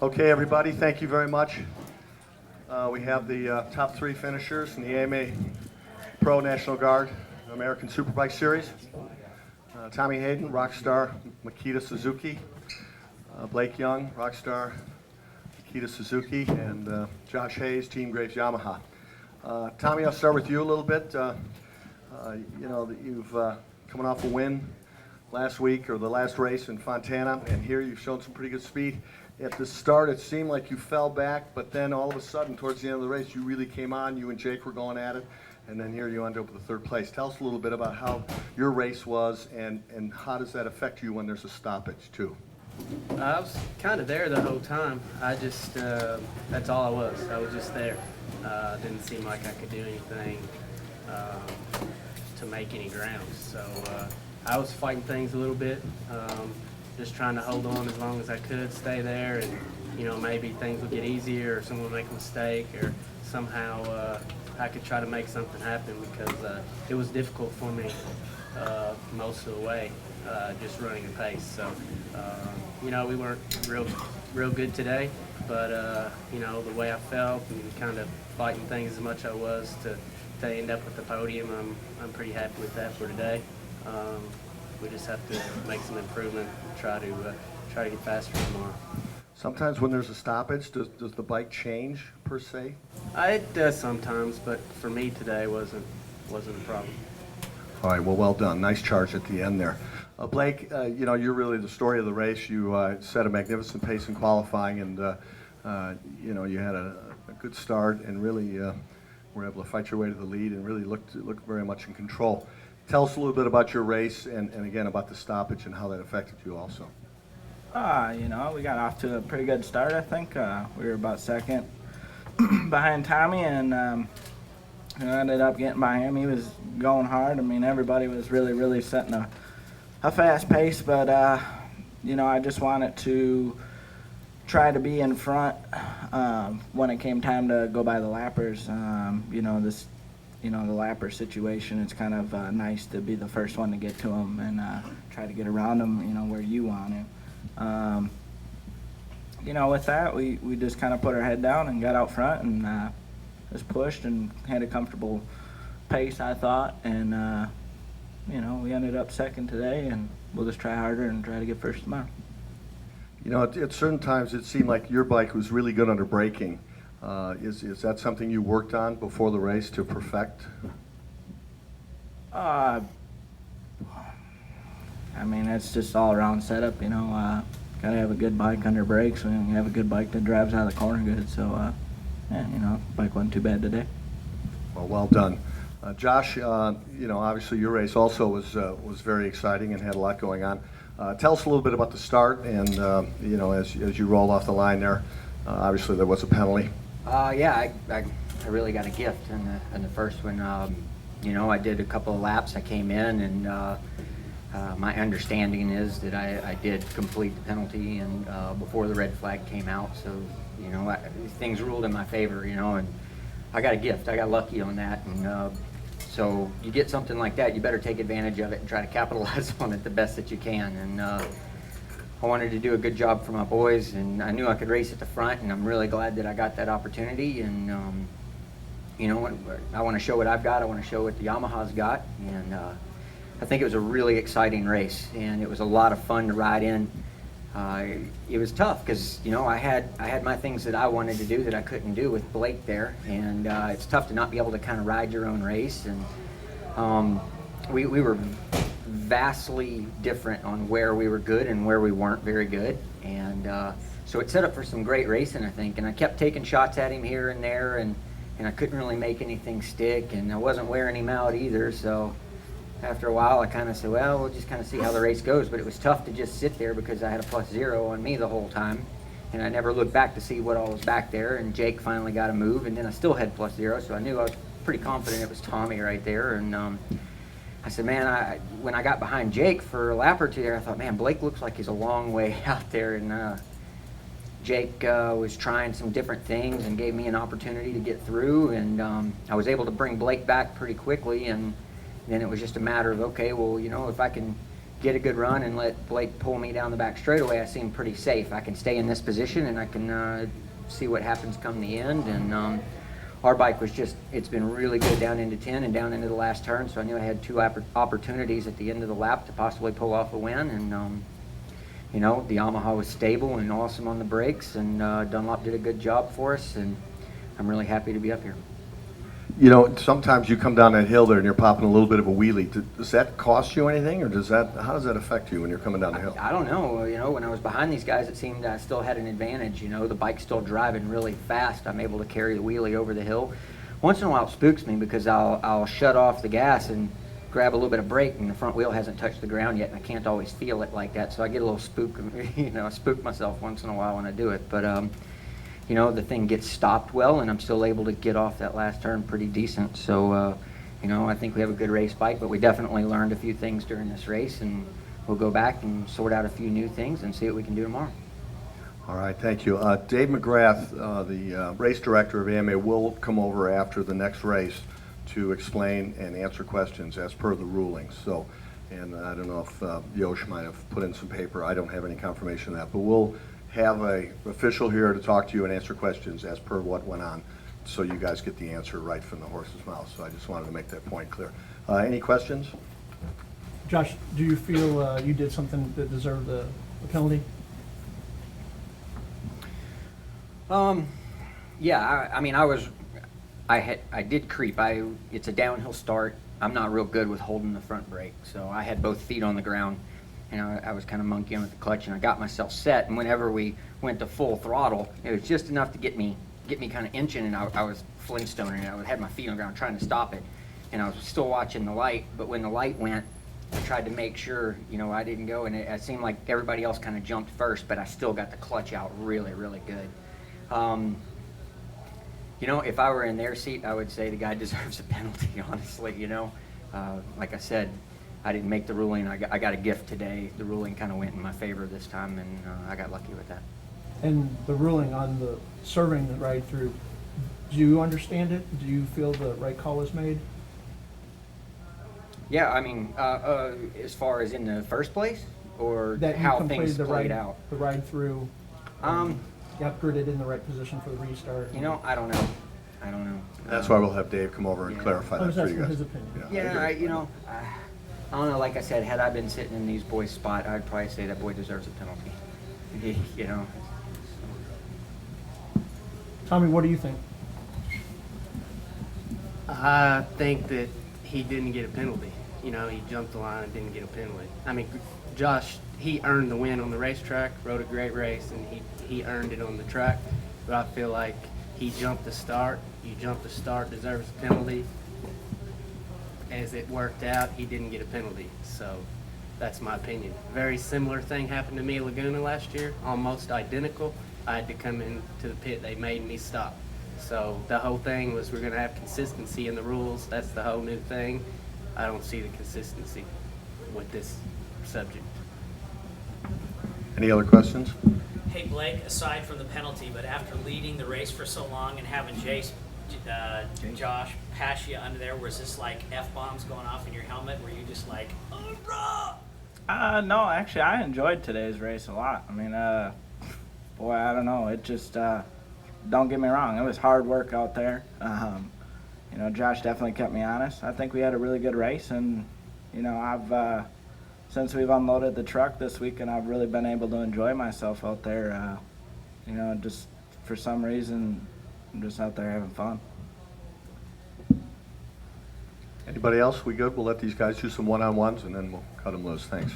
Okay, everybody, thank you very much. We have the top three finishers in the AMA Pro National Guard American Superbike Series. Tommy Hayden, Rockstar Makita Suzuki. Blake Young, Rockstar Makita Suzuki. And Josh Hayes, Team Graves Yamaha. Tommy, I'll start with you a little bit. You know, that you've coming off a win last week, or the last race in Fontana, and here you've shown some pretty good speed. At the start, it seemed like you fell back, but then all of a sudden, towards the end of the race, you really came on. You and Jake were going at it, and then here you ended up with the third place. Tell us a little bit about how your race was, and how does that affect you when there's a stoppage, too? I was kind of there the whole time. I just, that's all I was. I was just there. Didn't seem like I could do anything to make any ground. So I was fighting things a little bit. Just trying to hold on as long as I could, stay there, and you know, maybe things would get easier, or someone would make a mistake, or somehow I could try to make something happen, because it was difficult for me most of the way, just running the pace. So you know, we weren't real good today, but you know, the way I felt and kind of fighting things as much as I was to end up with the podium, I'm pretty happy with that for today. We just have to make some improvement, try to get faster tomorrow. Sometimes when there's a stoppage, does the bike change, per se? It does sometimes, but for me today wasn't a problem. All right, well done. Nice charge at the end there. Blake, you know, you're really the story of the race. You set a magnificent pace in qualifying, and you know, you had a good start, and really were able to fight your way to the lead, and really looked very much in control. Tell us a little bit about your race, and again about the stoppage and how that affected you also. You know, we got off to a pretty good start, I think. We were about second behind Tommy, and you know, ended up getting by him. He was going hard. I mean, everybody was really setting a fast pace, but you know, I just wanted to try to be in front when it came time to go by the lappers. You know, the lapper situation, it's kind of nice to be the first one to get to them and try to get around them, you know, where you want to. You know, with that, we just kind of put our head down and got out front and just pushed and had a comfortable pace, I thought. And, you know, we ended up second today, and we'll just try harder and try to get first tomorrow. You know, at certain times it seemed like your bike was really good under braking. Is that something you worked on before the race to perfect? I mean, it's just all around setup, you know. Gotta have a good bike under brakes, and you have a good bike that drives out of the corner good. So, yeah, you know, bike wasn't too bad today. Well done. Josh, you know, obviously your race also was very exciting and had a lot going on. Tell us a little bit about the start, and you know, as you rolled off the line there, obviously there was a penalty. Yeah, I really got a gift in the first one. You know, I did a couple of laps. I came in, and my understanding is that I did complete the penalty, and before the red flag came out. So, you know, things ruled in my favor. You know, and I got a gift. I got lucky on that, and so you get something like that, you better take advantage of it and try to capitalize on it the best that you can. And I wanted to do a good job for my boys, and I knew I could race at the front, and I'm really glad that I got that opportunity. And you know, I want to show what I've got. I want to show what the Yamaha's got, and I think it was a really exciting race, and it was a lot of fun to ride in. It was tough because, you know, I had my things that I wanted to do that I couldn't do with Blake there, and it's tough to not be able to kind of ride your own race. And we were vastly different on where we were good and where we weren't very good, and so it set up for some great racing, I think. And I kept taking shots at him here and there, and I couldn't really make anything stick, and I wasn't wearing him out either. So after a while I kind of said, well, we'll just kind of see how the race goes. But it was tough to just sit there because I had a +0 on me the whole time, and I never looked back to see what all was back there. And Jake finally got a move, and then I still had +0, so I knew I was pretty confident it was Tommy right there. And I said, man, when I got behind Jake for a lap or two there, I thought, man, Blake looks like he's a long way out there. And Jake was trying some different things and gave me an opportunity to get through. And I was able to bring Blake back pretty quickly. And then it was just a matter of, okay, well, you know, if I can get a good run and let Blake pull me down the back straightaway, I seem pretty safe. I can stay in this position and I can see what happens come the end. And our bike was just, it's been really good down into 10 and down into the last turn, so I knew I had two opportunities at the end of the lap to possibly pull off a win. And you know, the Yamaha was stable and awesome on the brakes, and Dunlop did a good job for us, and I'm really happy to be up here. You know, sometimes you come down that hill there and you're popping a little bit of a wheelie. Does that cost you anything, or how does that affect you when you're coming down the hill? I don't know. You know, when I was behind these guys, it seemed I still had an advantage. You know, the bike's still driving really fast. I'm able to carry the wheelie over the hill. Once in a while, it spooks me because I'll shut off the gas and grab a little bit of brake, and the front wheel hasn't touched the ground yet, and I can't always feel it like that. So I get a little spook. You know, I spook myself once in a while when I do it. But you know, the thing gets stopped well, and I'm still able to get off that last turn pretty decent. So, you know, I think we have a good race bike, but we definitely learned a few things during this race, and we'll go back and sort out a few new things and see what we can do tomorrow. All right, thank you. Dave McGrath, the race director of AMA, will come over after the next race to explain and answer questions as per the rulings. So, and I don't know if Yosh might have put in some paper. I don't have any confirmation of that, but we'll have a official here to talk to you and answer questions as per what went on, so you guys get the answer right from the horse's mouth. So I just wanted to make that point clear. Any questions? Josh, do you feel you did something that deserved the penalty? Yeah, I mean, I did creep. It's a downhill start. I'm not real good with holding the front brake, so I had both feet on the ground. You know, I was kind of monkeying with the clutch, and I got myself set. And whenever we went to full throttle, it was just enough to get me kind of inching, and I was flintstoning. I had my feet on the ground trying to stop it, and I was still watching the light. But when the light went, I tried to make sure, you know, I didn't go, and it seemed like everybody else kind of jumped first, but I still got the clutch out really, really good. You know, if I were in their seat, I would say the guy deserves a penalty, honestly, you know. Like I said, I didn't make the ruling. I got a gift today. The ruling kind of went in my favor this time, and I got lucky with that. And the ruling on the serving the ride through, do you understand it? Do you feel the right call was made? Yeah, I mean, as far as in the first place, or That you how completed things the played ride, out? the ride through, got gridded in the right position for the restart? You know, I don't know. I don't know. That's why we'll have Dave come over and Yeah. clarify I that was for you asking guys. his opinion. Yeah, you know, I don't know. Like I said, had I been sitting in these boys' spot, I'd probably say that boy deserves a penalty. You know. Tommy, what do you think? I think that he didn't get a penalty. You know, he jumped the line and didn't get a penalty. I mean, Josh, he earned the win on the racetrack, rode a great race, and he earned it on the track. But I feel like he jumped the start. You jump the start, deserves a penalty. As it worked out, he didn't get a penalty. So that's my opinion. Very similar thing happened to me at Laguna last year, almost identical. I had to come into the pit. They made me stop. So the whole thing was we're going to have consistency in the rules. That's the whole new thing. I don't see the consistency with this subject. Any other questions? Hey Blake, aside from the penalty, but after leading the race for so long and having Josh pass you under there, was this like F-bombs going off in your helmet? Were you just like, oh, bro? No, actually, I enjoyed today's race a lot. I mean, boy, I don't know. It just, don't get me wrong, it was hard work out there. You know, Josh definitely kept me honest. I think we had a really good race, and, you know, I've, since we've unloaded the truck this weekend, I've really been able to enjoy myself out there. You know, just for some reason, I'm just out there having fun. Anybody else? We good? We'll let these guys do some one-on-ones, and then we'll cut them loose. Thanks.